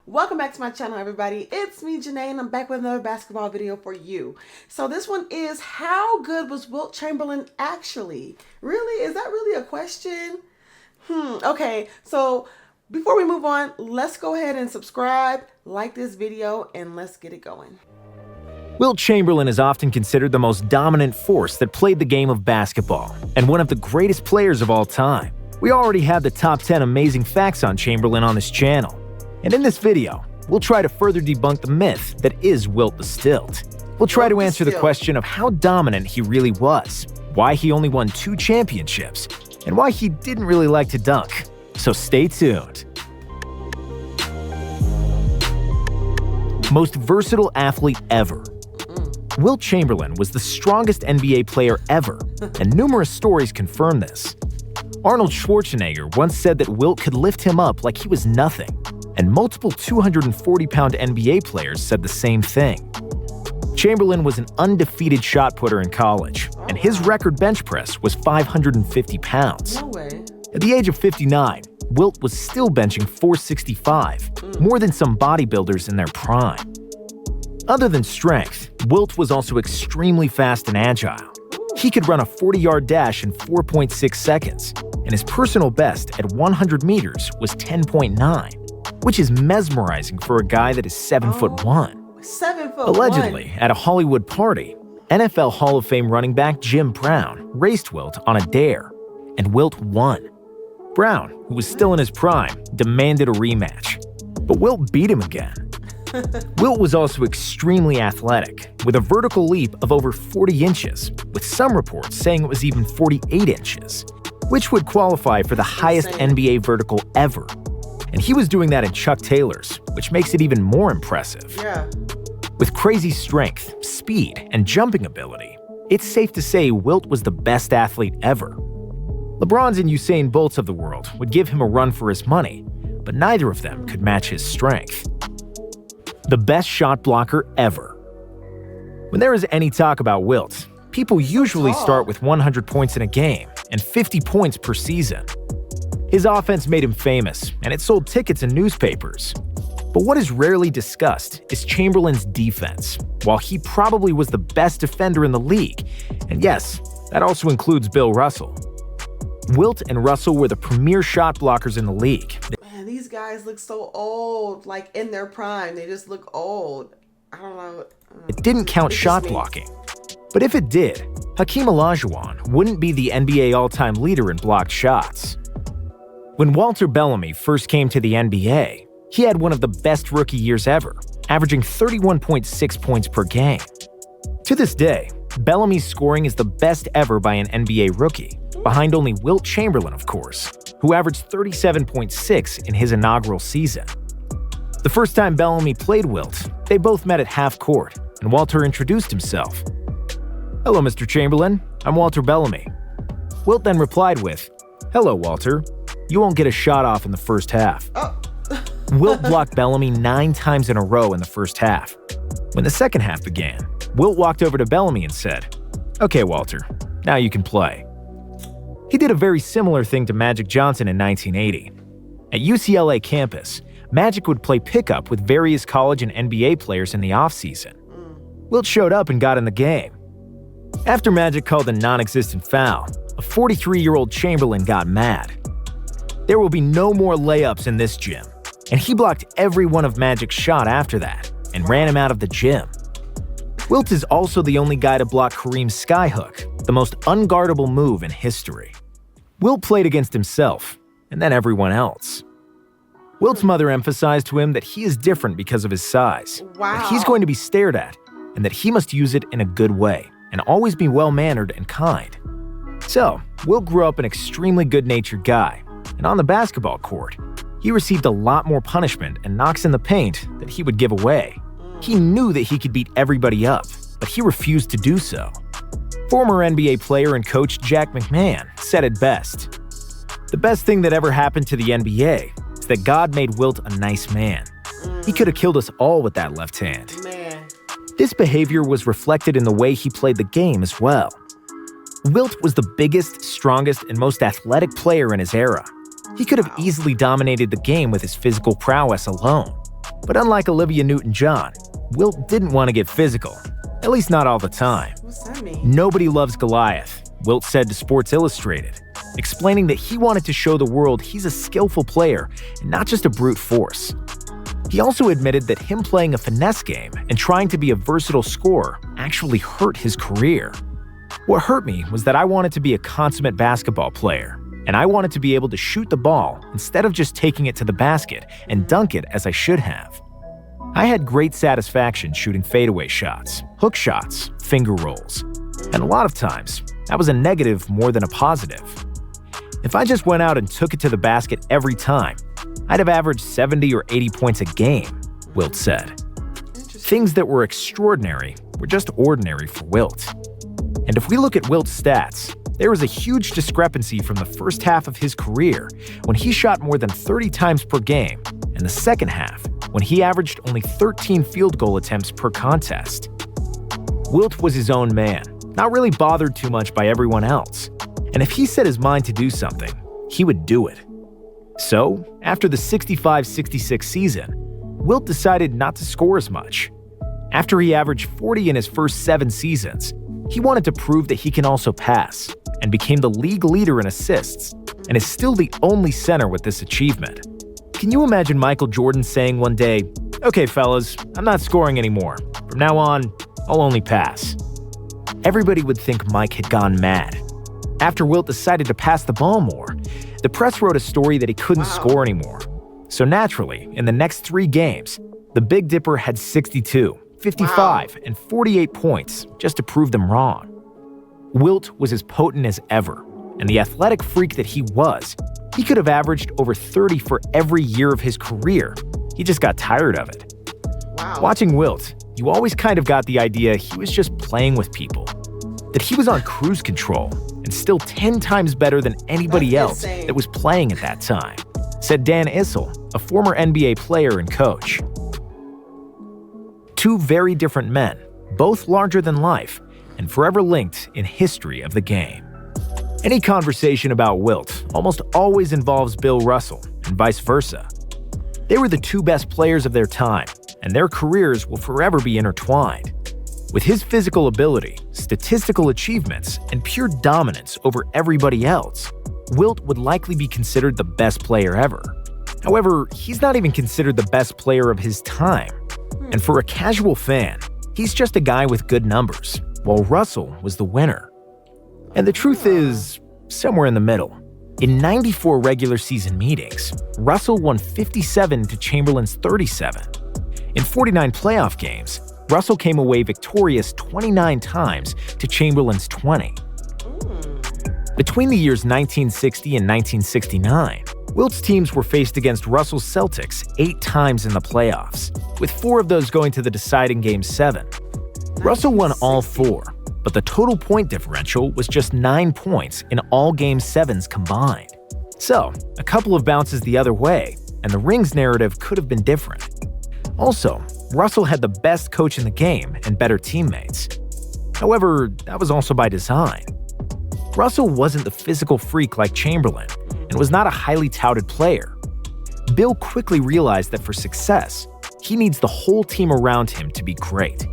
Welcome back to my channel, everybody. It's me, Janae, and I'm back with another basketball video for you. So this one is, how good was Wilt Chamberlain actually? Really? Is that really a question? Okay, so before we move on, let's go ahead and subscribe, like this video, and let's get it going. Wilt Chamberlain is often considered the most dominant force that played the game of basketball, and one of the greatest players of all time. We already have the top 10 amazing facts on Chamberlain on this channel. And in this video, we'll try to further debunk the myth that is Wilt the Stilt. We'll try to answer the question of how dominant he really was, why he only won 2 championships, and why he didn't really like to dunk. So stay tuned. Most versatile athlete ever. Wilt Chamberlain was the strongest NBA player ever, and numerous stories confirm this. Arnold Schwarzenegger once said that Wilt could lift him up like he was nothing, and multiple 240-pound NBA players said the same thing. Chamberlain was an undefeated shot putter in college, and his record bench press was 550 pounds. No way. At the age of 59, Wilt was still benching 465, more than some bodybuilders in their prime. Other than strength, Wilt was also extremely fast and agile. He could run a 40-yard dash in 4.6 seconds, and his personal best at 100 meters was 10.9. which is mesmerizing for a guy that is 7'1". 7'1". Allegedly, at a Hollywood party, NFL Hall of Fame running back Jim Brown raced Wilt on a dare, and Wilt won. Brown, who was still in his prime, demanded a rematch, but Wilt beat him again. Wilt was also extremely athletic, with a vertical leap of over 40 inches, with some reports saying it was even 48 inches, which would qualify for the highest NBA vertical ever. And he was doing that in Chuck Taylors, which makes it even more impressive. Yeah. With crazy strength, speed, and jumping ability, it's safe to say Wilt was the best athlete ever. LeBron's and Usain Bolt's of the world would give him a run for his money, but neither of them could match his strength. The best shot blocker ever. When there is any talk about Wilt, people usually start with 100 points in a game and 50 points per season. His offense made him famous, and it sold tickets in newspapers. But what is rarely discussed is Chamberlain's defense. While he probably was the best defender in the league, and yes, that also includes Bill Russell. Wilt and Russell were the premier shot blockers in the league. Man, these guys look so old, like in their prime. They just look old. I don't know. It didn't count shot blocking. But if it did, Hakeem Olajuwon wouldn't be the NBA all-time leader in blocked shots. When Walter Bellamy first came to the NBA, he had one of the best rookie years ever, averaging 31.6 points per game. To this day, Bellamy's scoring is the best ever by an NBA rookie, behind only Wilt Chamberlain, of course, who averaged 37.6 in his inaugural season. The first time Bellamy played Wilt, they both met at half court, and Walter introduced himself. "Hello, Mr. Chamberlain, I'm Walter Bellamy." Wilt then replied with, "Hello, Walter. You won't get a shot off in the first half." Wilt blocked Bellamy 9 times in a row in the first half. When the second half began, Wilt walked over to Bellamy and said, "Okay, Walter, now you can play." He did a very similar thing to Magic Johnson in 1980. At UCLA campus, Magic would play pickup with various college and NBA players in the offseason. Wilt showed up and got in the game. After Magic called a non-existent foul, a 43-year-old Chamberlain got mad. There will be no more layups in this gym, and he blocked every one of Magic's shot after that and ran him out of the gym. Wilt is also the only guy to block Kareem's skyhook, the most unguardable move in history. Wilt played against himself, and then everyone else. Wilt's mother emphasized to him that he is different because of his size, that he's going to be stared at, and that he must use it in a good way and always be well-mannered and kind. So, Wilt grew up an extremely good-natured guy, and on the basketball court, he received a lot more punishment and knocks in the paint that he would give away. He knew that he could beat everybody up, but he refused to do so. Former NBA player and coach Jack McMahon said it best. "The best thing that ever happened to the NBA is that God made Wilt a nice man. He could have killed us all with that left hand." This behavior was reflected in the way he played the game as well. Wilt was the biggest, strongest, and most athletic player in his era. He could have easily dominated the game with his physical prowess alone. But unlike Olivia Newton-John, Wilt didn't want to get physical, at least not all the time. What's that mean? Nobody loves Goliath, Wilt said to Sports Illustrated, explaining that he wanted to show the world he's a skillful player and not just a brute force. He also admitted that him playing a finesse game and trying to be a versatile scorer actually hurt his career. What hurt me was that I wanted to be a consummate basketball player, and I wanted to be able to shoot the ball instead of just taking it to the basket and dunk it as I should have. I had great satisfaction shooting fadeaway shots, hook shots, finger rolls, and a lot of times, that was a negative more than a positive. If I just went out and took it to the basket every time, I'd have averaged 70 or 80 points a game, Wilt said. Things that were extraordinary were just ordinary for Wilt. And if we look at Wilt's stats, there is a huge discrepancy from the first half of his career, when he shot more than 30 times per game, and the second half, when he averaged only 13 field goal attempts per contest. Wilt was his own man, not really bothered too much by everyone else. And if he set his mind to do something, he would do it. So, after the 65-66 season, Wilt decided not to score as much. After he averaged 40 in his first 7 seasons, he wanted to prove that he can also pass, and became the league leader in assists, and is still the only center with this achievement. Can you imagine Michael Jordan saying one day, "Okay, fellas, I'm not scoring anymore. From now on, I'll only pass"? Everybody would think Mike had gone mad. After Wilt decided to pass the ball more, the press wrote a story that he couldn't score anymore. So naturally, in the next 3 games, the Big Dipper had 62, 55, and 48 points just to prove them wrong. Wilt was as potent as ever, and the athletic freak that he was, he could have averaged over 30 for every year of his career. He just got tired of it. Wow. Watching Wilt, you always kind of got the idea he was just playing with people, that he was on cruise control and still 10 times better than anybody else that was playing at that time, said Dan Issel, a former NBA player and coach. 2 very different men, both larger than life, and forever linked in history of the game. Any conversation about Wilt almost always involves Bill Russell, and vice versa. They were the 2 best players of their time, and their careers will forever be intertwined. With his physical ability, statistical achievements, and pure dominance over everybody else, Wilt would likely be considered the best player ever. However, he's not even considered the best player of his time. And for a casual fan, he's just a guy with good numbers, while Russell was the winner. And the truth is, somewhere in the middle. In 94 regular season meetings, Russell won 57 to Chamberlain's 37. In 49 playoff games, Russell came away victorious 29 times to Chamberlain's 20. Between the years 1960 and 1969, Wilt's teams were faced against Russell's Celtics 8 times in the playoffs, with 4 of those going to the deciding Game 7. Russell won all 4, but the total point differential was just 9 points in all Game 7s combined. So, a couple of bounces the other way, and the rings narrative could have been different. Also, Russell had the best coach in the game and better teammates. However, that was also by design. Russell wasn't the physical freak like Chamberlain, and was not a highly touted player. Bill quickly realized that for success, he needs the whole team around him to be great.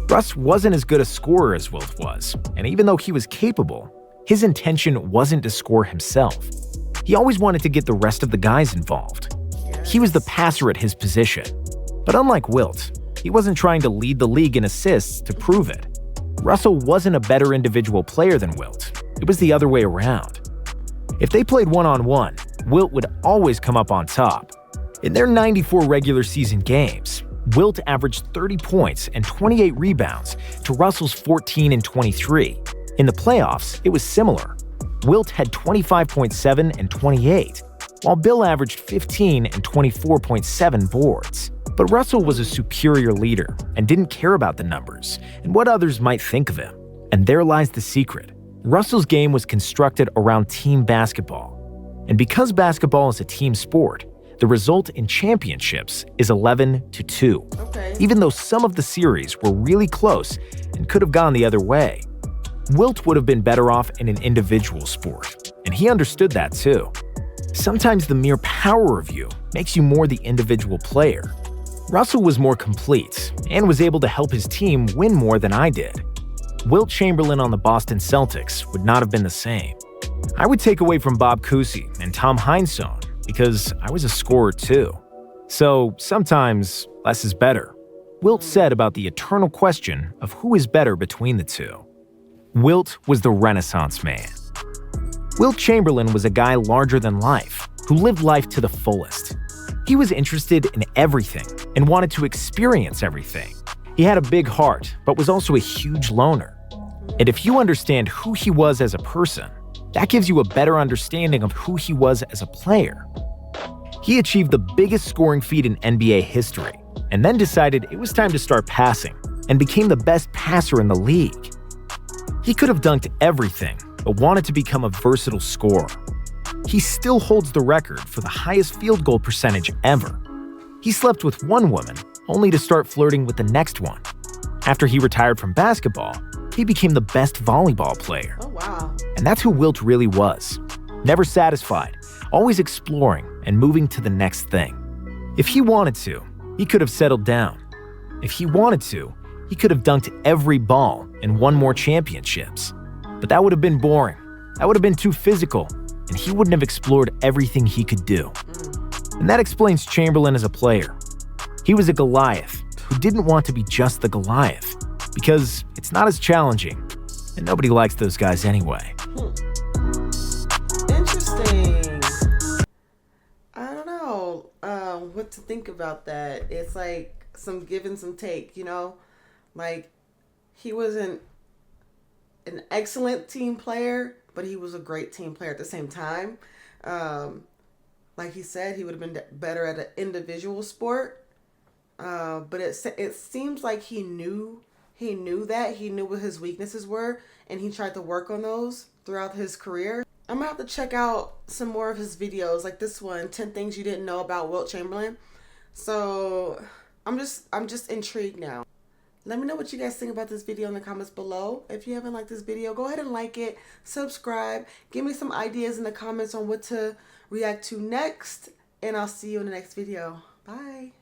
Russ wasn't as good a scorer as Wilt was, and even though he was capable, his intention wasn't to score himself. He always wanted to get the rest of the guys involved. He was the passer at his position. But unlike Wilt, he wasn't trying to lead the league in assists to prove it. Russell wasn't a better individual player than Wilt. It was the other way around. If they played one-on-one, Wilt would always come up on top. In their 94 regular season games, Wilt averaged 30 points and 28 rebounds to Russell's 14 and 23. In the playoffs, it was similar. Wilt had 25.7 and 28, while Bill averaged 15 and 24.7 boards. But Russell was a superior leader and didn't care about the numbers and what others might think of him. And there lies the secret. Russell's game was constructed around team basketball. And because basketball is a team sport, the result in championships is 11-2. Even though some of the series were really close and could have gone the other way. Wilt would have been better off in an individual sport, and he understood that too. Sometimes the mere power of you makes you more the individual player. Russell was more complete and was able to help his team win more than I did. Wilt Chamberlain on the Boston Celtics would not have been the same. I would take away from Bob Cousy and Tom Heinsohn because I was a scorer too. So sometimes less is better. Wilt said about the eternal question of who is better between the two. Wilt was the Renaissance man. Wilt Chamberlain was a guy larger than life who lived life to the fullest. He was interested in everything and wanted to experience everything. He had a big heart, but was also a huge loner. And if you understand who he was as a person, that gives you a better understanding of who he was as a player. He achieved the biggest scoring feat in NBA history, and then decided it was time to start passing, and became the best passer in the league. He could have dunked everything, but wanted to become a versatile scorer. He still holds the record for the highest field goal percentage ever. He slept with one woman, only to start flirting with the next one. After he retired from basketball, he became the best volleyball player. Oh, wow. And that's who Wilt really was. Never satisfied, always exploring and moving to the next thing. If he wanted to, he could have settled down. If he wanted to, he could have dunked every ball and won more championships. But that would have been boring. That would have been too physical, and he wouldn't have explored everything he could do. And that explains Chamberlain as a player. He was a Goliath who didn't want to be just the Goliath, because it's not as challenging, and nobody likes those guys anyway. Interesting. I don't know what to think about that. It's like some give and some take, you know? Like, he wasn't an excellent team player, but he was a great team player at the same time. Like he said, he would have been better at an individual sport. But it seems like he knew that. He knew what his weaknesses were, and he tried to work on those throughout his career. I'm gonna have to check out some more of his videos, like this one, 10 Things You Didn't Know About Wilt Chamberlain. So I'm just intrigued now. Let me know what you guys think about this video in the comments below. If you haven't liked this video, go ahead and like it, subscribe, give me some ideas in the comments on what to react to next, and I'll see you in the next video. Bye.